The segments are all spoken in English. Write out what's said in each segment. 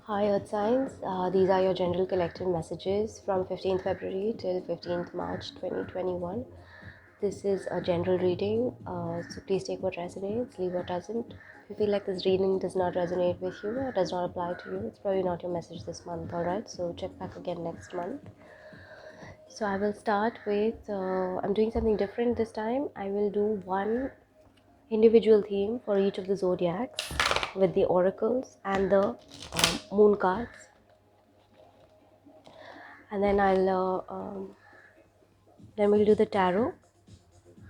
Hi Earth Signs, these are your general collective messages from 15th February till 15th March 2021. This is a general reading, so please take what resonates, leave what doesn't. If you feel like this reading does not resonate with you or does not apply to you, it's probably not your message this month, alright? So check back again next month. So I will start with, I'm doing something different this time. I will do one individual theme for each of the zodiacs with the oracles and the moon cards. And then then we'll do the tarot,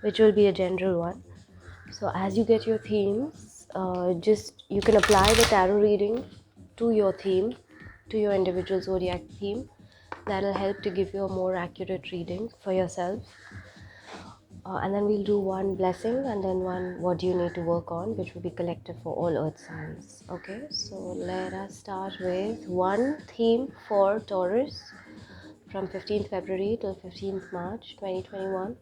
which will be a general one. So as you get your themes, you can apply the tarot reading to your theme, to your individual zodiac theme. That'll help to give you a more accurate reading for yourself. And then we'll do one blessing and then one what do you need to work on, which will be collective for all earth signs. Okay, so let us start with one theme for Taurus from 15th February till 15th March 2021.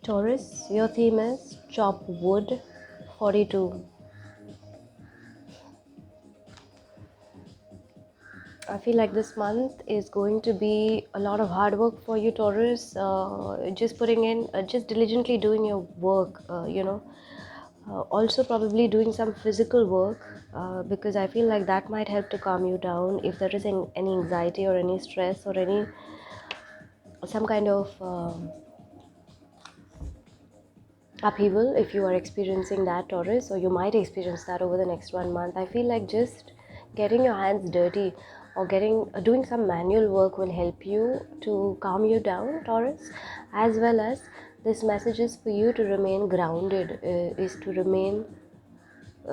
Taurus, your theme is chop wood 42. I feel like this month is going to be a lot of hard work for you, Taurus. Just putting in, just diligently doing your work, also probably doing some physical work because I feel like that might help to calm you down if there is any anxiety or any stress or some kind of upheaval. If you are experiencing that, Taurus, or you might experience that over the next 1 month, I feel like just getting your hands dirty or doing some manual work will help you to calm you down, Taurus. As well as this message is for you to remain grounded, is to remain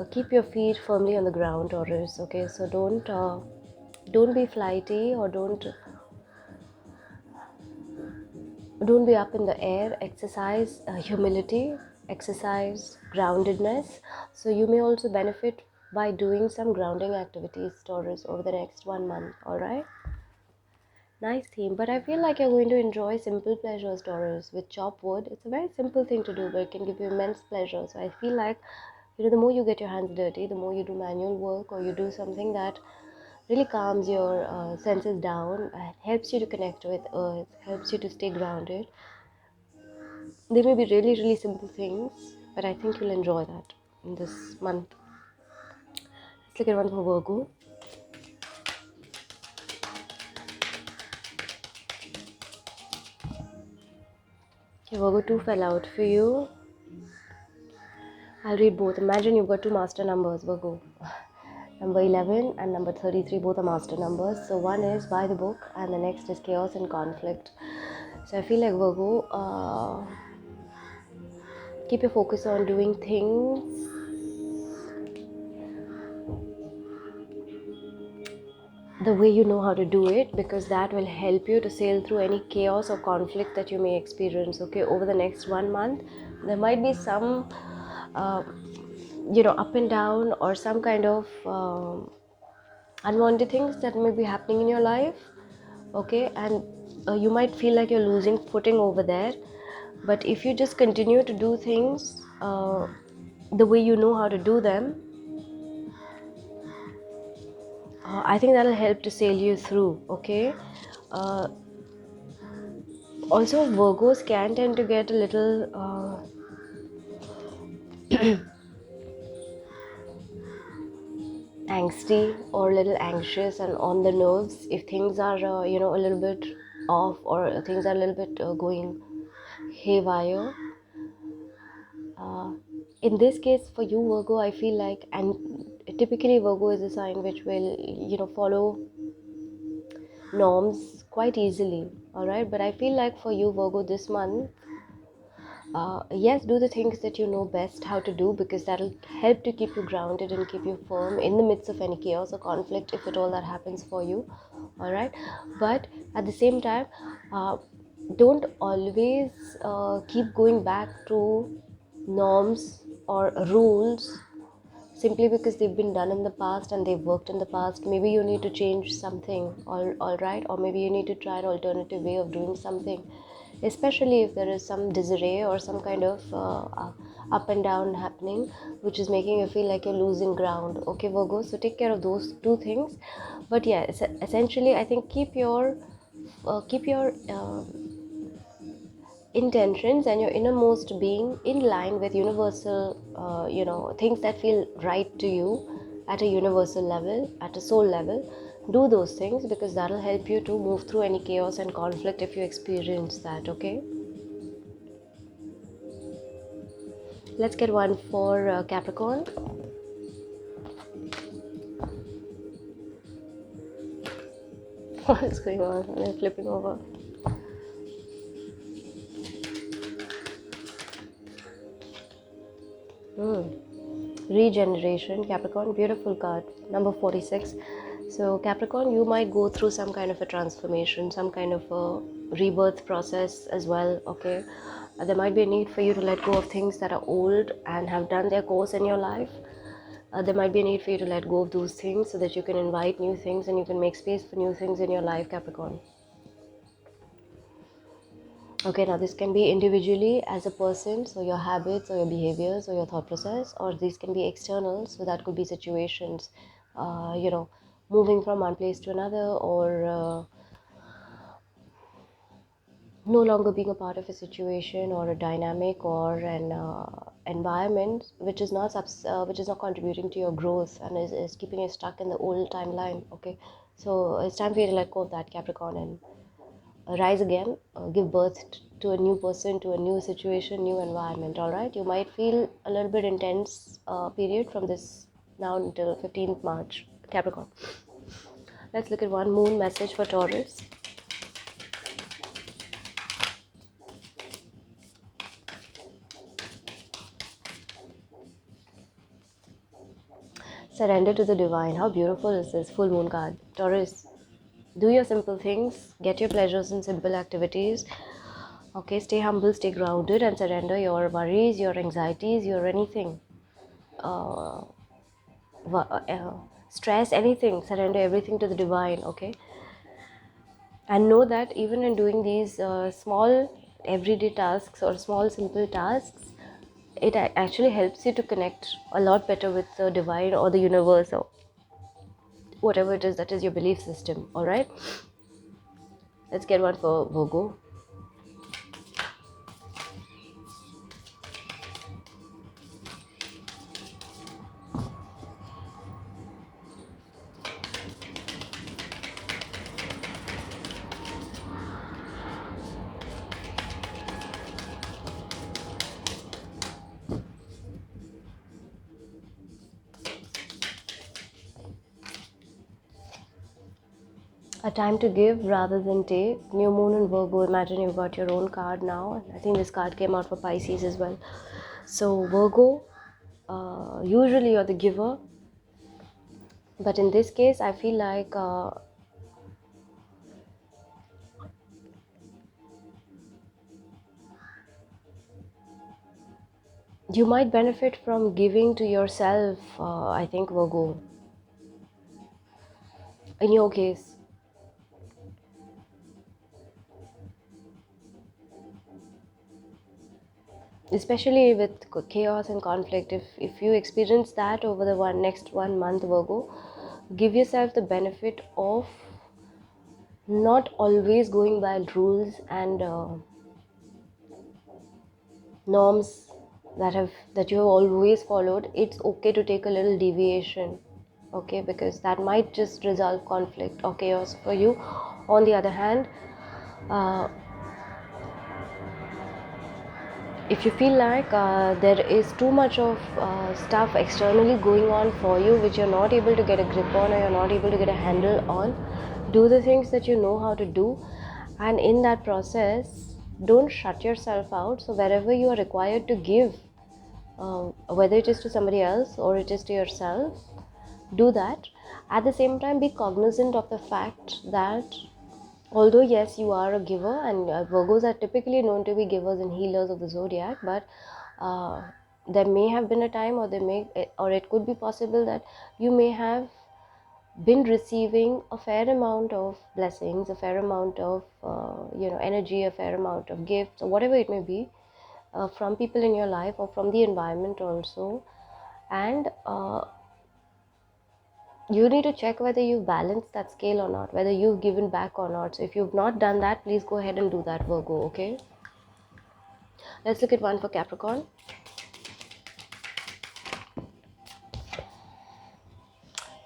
keep your feet firmly on the ground, Taurus. Okay, so don't be flighty or don't be up in the air. Exercise humility, exercise groundedness. So you may also benefit by doing some grounding activities, Taurus, over the next 1 month. All right, nice theme. But I feel like you're going to enjoy simple pleasures, Taurus. With chop wood, it's a very simple thing to do, but it can give you immense pleasure. So I feel like, the more you get your hands dirty, the more you do manual work or you do something that really calms your senses down, helps you to connect with earth, helps you to stay grounded. They may be really, really simple things, but I think you'll enjoy that in this month. Let's look at one for Virgo. Okay, Virgo 2 fell out for you. I'll read both. Imagine you've got two master numbers, Virgo. Number 11 and number 33, both are master numbers. So one is by the book and the next is chaos and conflict. So I feel like Virgo, keep your focus on doing things the way you know how to do it, because that will help you to sail through any chaos or conflict that you may experience. Okay, over the next 1 month there might be some up and down or some kind of unwanted things that may be happening in your life. Okay, and you might feel like you're losing footing over there, but if you just continue to do things the way you know how to do them, I think that'll help to sail you through. Okay, also Virgos can tend to get a little angsty or a little anxious and on the nerves if things are a little bit off or things are a little bit going haywire. In this case for you, Virgo, I feel like, and typically Virgo is a sign which will follow norms quite easily. All right, but I feel like for you, Virgo, this month, yes, do the things that you know best how to do, because that'll help to keep you grounded and keep you firm in the midst of any chaos or conflict, if at all that happens for you. All right, but at the same time, don't always keep going back to norms or rules simply because they've been done in the past and they've worked in the past. Maybe you need to change something, all right, or maybe you need to try an alternative way of doing something, especially if there is some disarray or some kind of up and down happening which is making you feel like you're losing ground. Okay, Virgo, so take care of those two things. But yeah, essentially I think keep your intentions and your innermost being in line with universal things that feel right to you at a universal level, at a soul level. Do those things because that'll help you to move through any chaos and conflict if you experience that. Okay, let's get one for Capricorn. What's going on? They're flipping over. Regeneration, Capricorn, beautiful card, number 46. So Capricorn, you might go through some kind of a transformation, some kind of a rebirth process as well. Okay, there might be a need for you to let go of things that are old and have done their course in your life. There might be a need for you to let go of those things so that you can invite new things and you can make space for new things in your life, Capricorn. Okay, now this can be individually as a person, so your habits or your behaviors or your thought process, or these can be external, so that could be situations, moving from one place to another, or no longer being a part of a situation or a dynamic or an environment which is not contributing to your growth and is keeping you stuck in the old timeline. Okay, so it's time for you to let go of that, Capricorn, and rise again, give birth to a new person, to a new situation, new environment. All right, you might feel a little bit intense period from this now until 15th March, Capricorn. Let's look at one moon message for Taurus. Surrender to the divine. How beautiful is this full moon card, Taurus? Do your simple things, get your pleasures in simple activities. Okay, stay humble, stay grounded, and surrender your worries, your anxieties, your anything. Uh, Stress, anything, surrender everything to the divine. Okay, and know that even in doing these small everyday tasks or small simple tasks, it actually helps you to connect a lot better with the divine or the universe or whatever it is that is your belief system. All right, let's get one for Virgo. A time to give rather than take. New moon in Virgo. Imagine you've got your own card now. I think this card came out for Pisces as well. So Virgo, usually you're the giver, but in this case I feel like you might benefit from giving to yourself. I think, Virgo, in your case. Especially with chaos and conflict, if you experience that over the next 1 month, Virgo, give yourself the benefit of not always going by rules and norms that you have always followed. It's okay to take a little deviation. Okay, because that might just resolve conflict or chaos for you. On the other hand, uh, if you feel like there is too much of stuff externally going on for you which you're not able to get a grip on or you're not able to get a handle on, do the things that you know how to do, and in that process don't shut yourself out. So wherever you are required to give, whether it is to somebody else or it is to yourself, do that. At the same time, be cognizant of the fact that although yes, you are a giver, and Virgos are typically known to be givers and healers of the zodiac, but there may have been a time, or it could be possible that you may have been receiving a fair amount of blessings, a fair amount of energy, a fair amount of gifts, or whatever it may be, from people in your life or from the environment also. And you need to check whether you've balanced that scale or not, whether you've given back or not. So if you've not done that, please go ahead and do that, Virgo. Okay, let's look at one for Capricorn.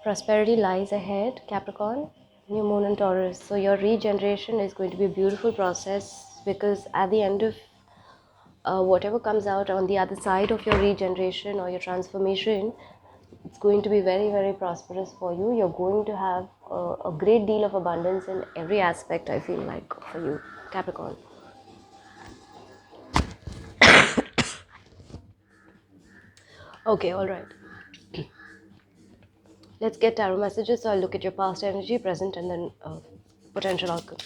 Prosperity lies ahead, Capricorn. New moon in Taurus. So your regeneration is going to be a beautiful process, because at the end of whatever comes out on the other side of your regeneration or your transformation, it's going to be very, very prosperous for you. You're going to have a great deal of abundance in every aspect, I feel like, for you, Capricorn. Okay, all right. Let's get tarot messages. So I'll look at your past energy, present, and then potential outcome.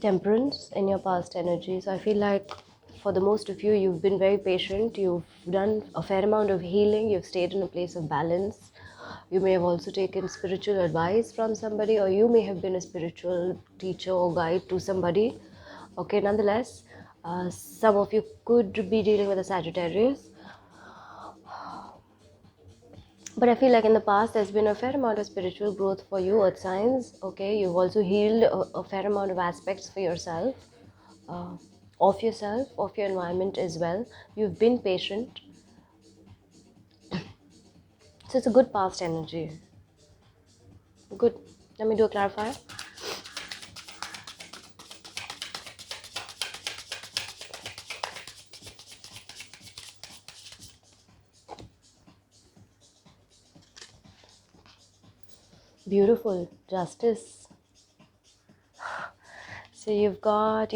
Temperance in your past energy. So I feel like for the most of you, you've been very patient. You've done a fair amount of healing. You've stayed in a place of balance. You may have also taken spiritual advice from somebody, or you may have been a spiritual teacher or guide to somebody. Okay, nonetheless, some of you could be dealing with a Sagittarius. But I feel like in the past, there's been a fair amount of spiritual growth for you, earth signs. Okay, you've also healed a fair amount of aspects for yourself, uh, of yourself, of your environment as well. You've been patient. So it's a good past energy. Good. Let me do a clarifier. Beautiful. Justice. So you've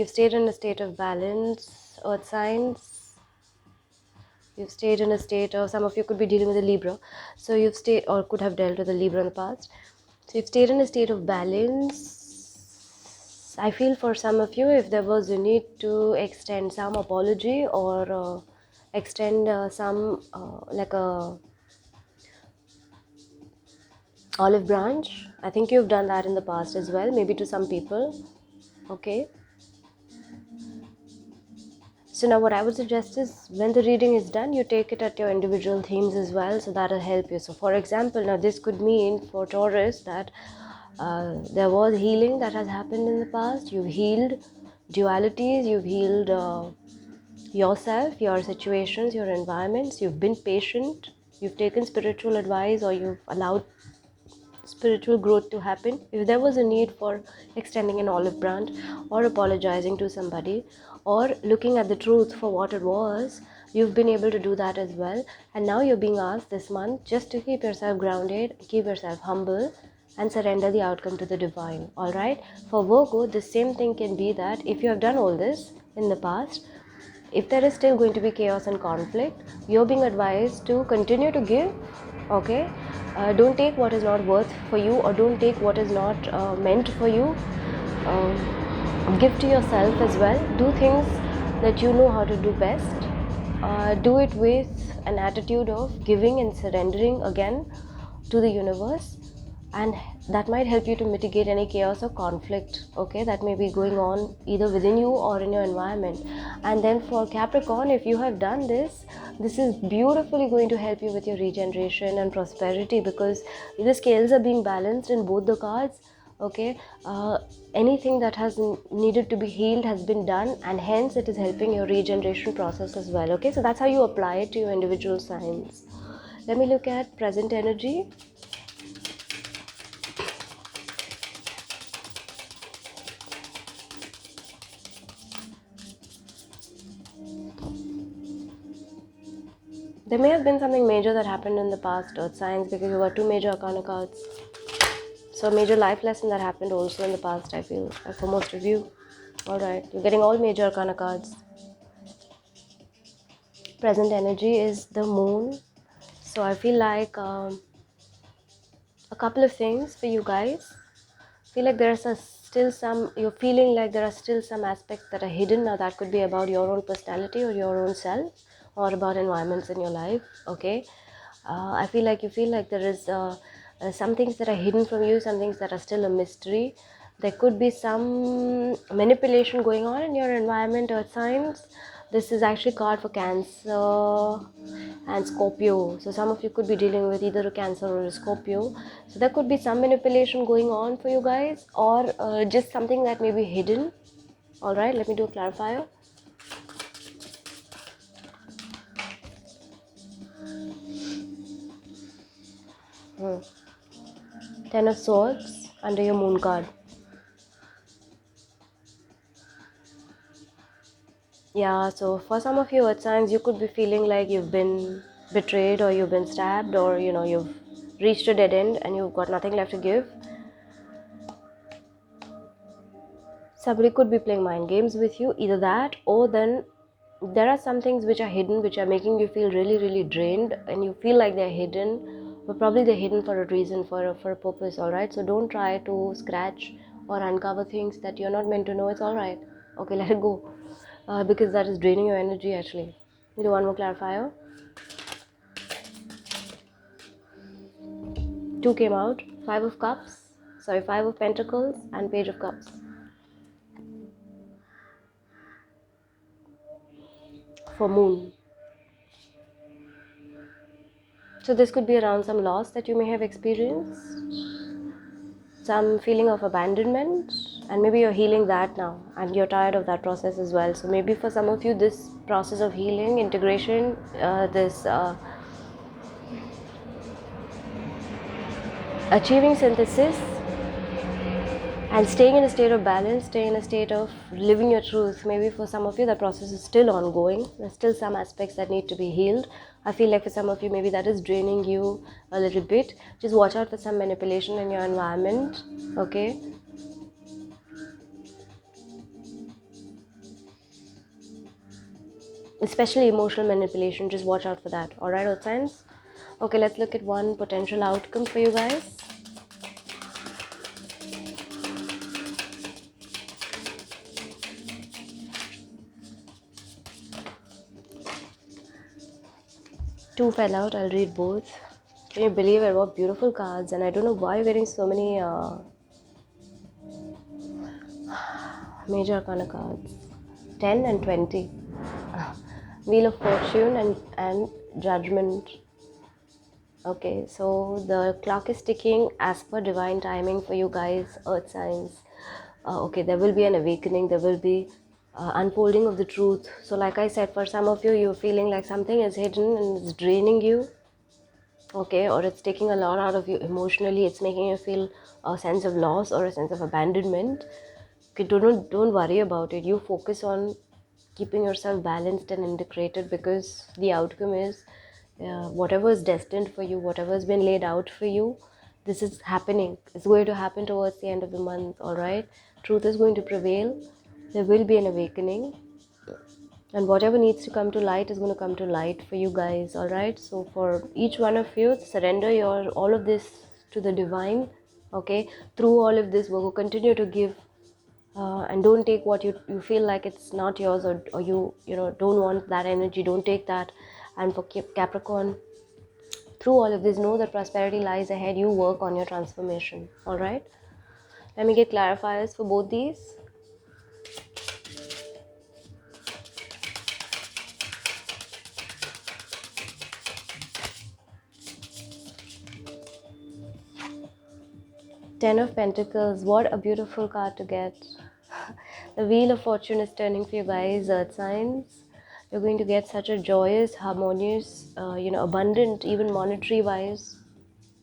stayed in a state of balance, earth signs. You've stayed in a state of, some of you could be dealing with a Libra. So you've stayed, or could have dealt with a Libra in the past. So you've stayed in a state of balance. I feel for some of you, if there was a need to extend some apology, or extend some like a olive branch, I think you've done that in the past as well, maybe to some people. Okay. So now what I would suggest is, when the reading is done, you take it at your individual themes as well, so that'll help you. So for example, now this could mean for Taurus that there was healing that has happened in the past. You've healed dualities, you've healed yourself, your situations, your environments. You've been patient, you've taken spiritual advice, or you've allowed spiritual growth to happen. If there was a need for extending an olive branch, or apologizing to somebody, or looking at the truth for what it was, you've been able to do that as well. And now you're being asked this month just to keep yourself grounded, keep yourself humble, and surrender the outcome to the divine. All right, for Virgo, the same thing can be that if you have done all this in the past, if there is still going to be chaos and conflict, you're being advised to continue to give. Okay, don't take what is not worth for you, or don't take what is not meant for you. Give to yourself as well. Do things that you know how to do best. Do it with an attitude of giving and surrendering again to the universe, and that might help you to mitigate any chaos or conflict, okay, that may be going on either within you or in your environment. And then for Capricorn, if you have done this, this is beautifully going to help you with your regeneration and prosperity, because the scales are being balanced in both the cards. Okay, anything that has needed to be healed has been done, and hence it is helping your regeneration process as well. Okay, so that's how you apply it to your individual signs. Let me look at present energy. There may have been something major that happened in the past, earth signs, because you got two major arcana cards. So a major life lesson that happened also in the past, I feel, for most of you. Alright, you're getting all major arcana cards. Present energy is the moon. So I feel like a couple of things for you guys. I feel like there's a still some, you're feeling like there are still some aspects that are hidden. Now that could be about your own personality or your own self, or about environments in your life. Okay, I feel like you feel like there is some things that are hidden from you, some things that are still a mystery. There could be some manipulation going on in your environment or signs. This is actually card for Cancer and Scorpio. So some of you could be dealing with either a Cancer or a Scorpio. So there could be some manipulation going on for you guys, or just something that may be hidden. Alright, let me do a clarifier. Ten of Swords under your Moon card. Yeah, so for some of you earth signs, you could be feeling like you've been betrayed, or you've been stabbed, or you've reached a dead end and you've got nothing left to give. Somebody could be playing mind games with you, either that, or then there are some things which are hidden, which are making you feel really, really drained, and you feel like they're hidden, but probably they're hidden for a reason, for a purpose. All right, so don't try to scratch or uncover things that you're not meant to know. It's all right. Okay, let it go, because that is draining your energy actually. You do one more clarifier. Two came out. Five of Pentacles and Page of Cups. For Moon. So this could be around some loss that you may have experienced, some feeling of abandonment, and maybe you're healing that now and you're tired of that process as well. So maybe for some of you, this process of healing, integration, this achieving synthesis and staying in a state of balance, staying in a state of living your truth. Maybe for some of you, that process is still ongoing. There's still some aspects that need to be healed. I feel like for some of you, maybe that is draining you a little bit. Just watch out for some manipulation in your environment, okay? Especially emotional manipulation, just watch out for that. Alright, Earth signs? Okay, let's look at one potential outcome for you guys. Two fell out, I'll read both. Can you believe it? What beautiful cards. And I don't know why you're getting so many major arcana cards. 10 and 20. Wheel of Fortune and Judgment. Okay, so the clock is ticking as per divine timing for you guys, earth signs. Okay, there will be an awakening, there will be unfolding of the truth. So like I said, for some of you, you're feeling like something is hidden and it's draining you. Okay, or it's taking a lot out of you emotionally. It's making you feel a sense of loss or a sense of abandonment. Okay, don't worry about it. You focus on keeping yourself balanced and integrated, because the outcome is whatever is destined for you, whatever has been laid out for you, this is happening. It's going to happen towards the end of the month. All right, truth is going to prevail. There will be an awakening, and whatever needs to come to light is going to come to light for you guys. All right, so for each one of you, surrender your all of this to the divine. Okay, through all of this, we'll continue to give, and don't take what you feel like it's not yours, or you don't want that energy. Don't take that. And for Capricorn, through all of this, know that prosperity lies ahead. You work on your transformation. All right, let me get clarifiers for both these. Ten of Pentacles. What a beautiful card to get. The Wheel of Fortune is turning for you guys, earth signs. You're going to get such a joyous, harmonious, abundant, even monetary wise,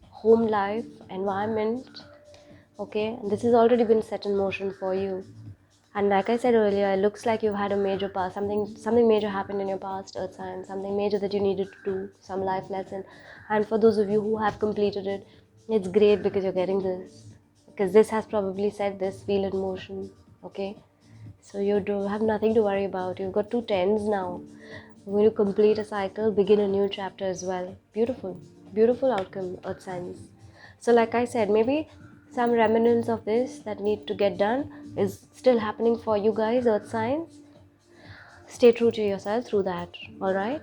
home life, environment. Okay, and this has already been set in motion for you. And like I said earlier, it looks like you've had a major past, something major happened in your past, earth sign, something major that you needed to do, some life lesson. And for those of you who have completed it, it's great, because you're getting this, because this has probably set this wheel in motion. Okay, so you do have nothing to worry about. You've got two tens now. You're going to complete a cycle, begin a new chapter as well. Beautiful, beautiful outcome, earth signs. So like I said, maybe some remnants of this that need to get done is still happening for you guys, earth signs. Stay true to yourself through that, all right?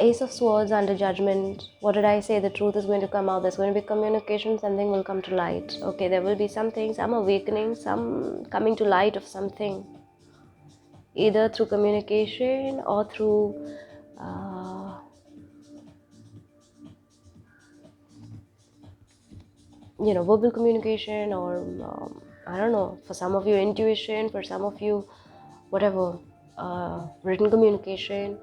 Ace of Swords under judgment. What did I say? The truth is going to come out. There's going to be communication. Something will come to light. Okay, there will be something, some awakening, some coming to light of something. Either through communication or through verbal communication, or I don't know, for some of you intuition, for some of you whatever, written communication,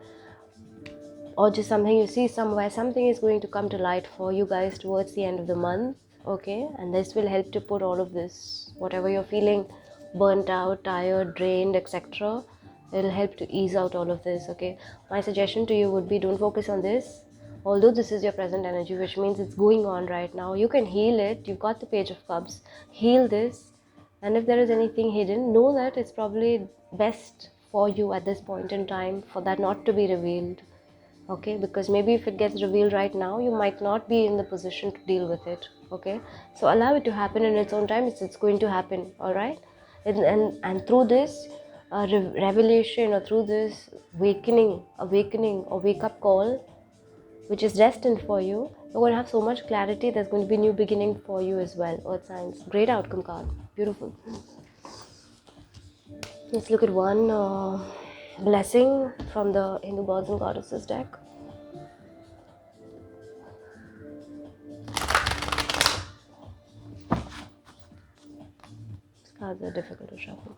or just something you see somewhere. Something is going to come to light for you guys towards the end of the month, okay? And this will help to put all of this, whatever you're feeling, burnt out, tired, drained, etc., it'll help to ease out all of this, okay? My suggestion to you would be, don't focus on this. Although this is your present energy, which means it's going on right now, you can heal it. You've got the Page of Cups. Heal this. And if there is anything hidden, know that it's probably best for you at this point in time for that not to be revealed, okay? Because maybe if it gets revealed right now, you might not be in the position to deal with it, okay? So allow it to happen in its own time. It's going to happen, all right? And through this revelation, or through this awakening or wake up call, which is destined for you, you're going to have so much clarity. There's going to be new beginning for you as well. Earth signs, great outcome card, beautiful. Let's look at one blessing from the Hindu gods and goddesses deck. These cards are difficult to shuffle.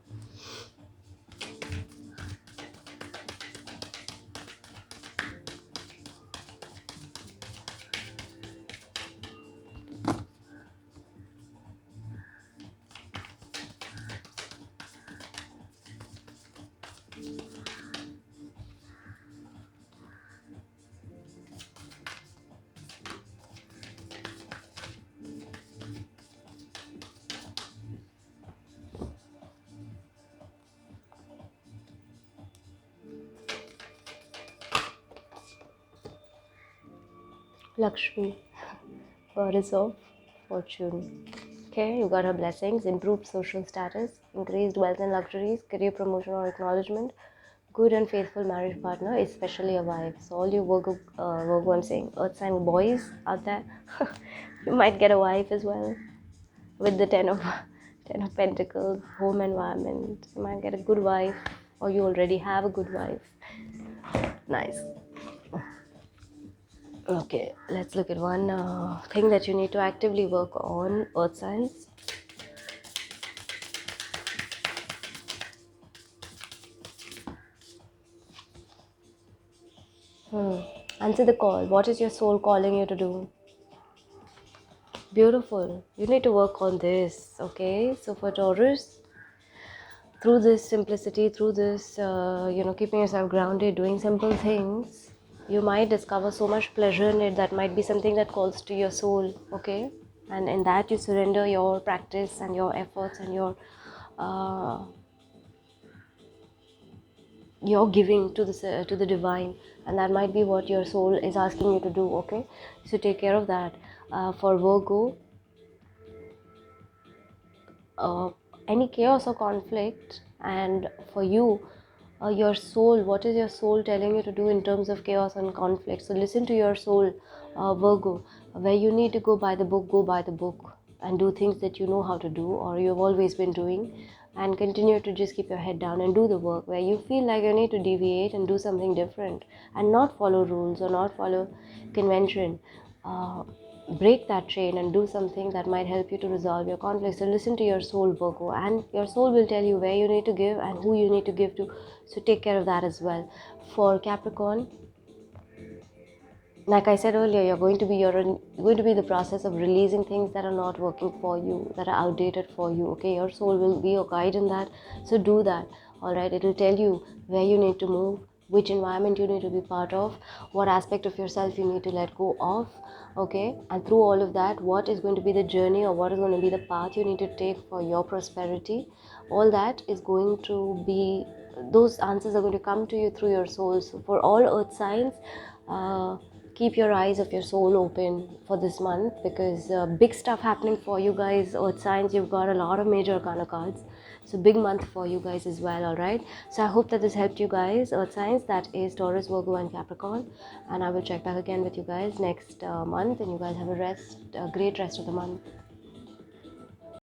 Lakshmi, goddess of fortune. Okay, you got her blessings: improved social status, increased wealth and luxuries, career promotion or acknowledgement, good and faithful marriage partner, especially a wife. So all you Virgo, I'm saying, earth sign boys out there, you might get a wife as well. With the ten of Pentacles, home environment, you might get a good wife, or you already have a good wife. Nice. Okay, let's look at one thing that you need to actively work on, earth signs. Answer the call. What is your soul calling you to do? Beautiful. You need to work on this, okay? So for Taurus, through this simplicity, through this, keeping yourself grounded, doing simple things, you might discover so much pleasure in it. That might be something that calls to your soul, okay? And in that you surrender your practice and your efforts and your giving to the divine, and that might be what your soul is asking you to do, okay? So take care of that. For Virgo, any chaos or conflict, and for you, your soul, what is your soul telling you to do in terms of chaos and conflict? So listen to your soul, Virgo. Where you need to go by the book and do things that you know how to do, or you've always been doing, and continue to just keep your head down and do the work. Where you feel like you need to deviate and do something different and not follow rules or not follow convention, break that chain and do something that might help you to resolve your conflicts. So listen to your soul, Virgo, and your soul will tell you where you need to give and who you need to give to. So take care of that as well. For Capricorn, like I said earlier, you're going to be the process of releasing things that are not working for you, that are outdated for you, okay? Your soul will be your guide in that. So do that, all right? It'll tell you where you need to move, which environment you need to be part of, what aspect of yourself you need to let go of, okay? And through all of that, what is going to be the journey, or what is going to be the path you need to take for your prosperity. All that is going to be those answers are going to come to you through your soul. So for all earth signs, keep your eyes of your soul open for this month, because big stuff happening for you guys, earth signs. You've got a lot of major arcana cards, so big month for you guys as well. All right, so I hope that this helped you guys, earth signs, that is Taurus, Virgo and Capricorn, and I will check back again with you guys next month, and you guys have a great rest of the month.